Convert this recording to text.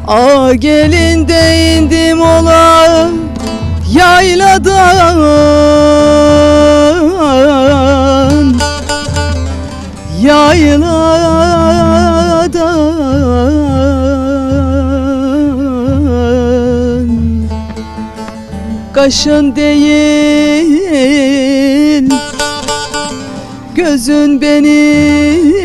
A gelin de indim ola yayladan, yayladan. Kaşın değil gözün benim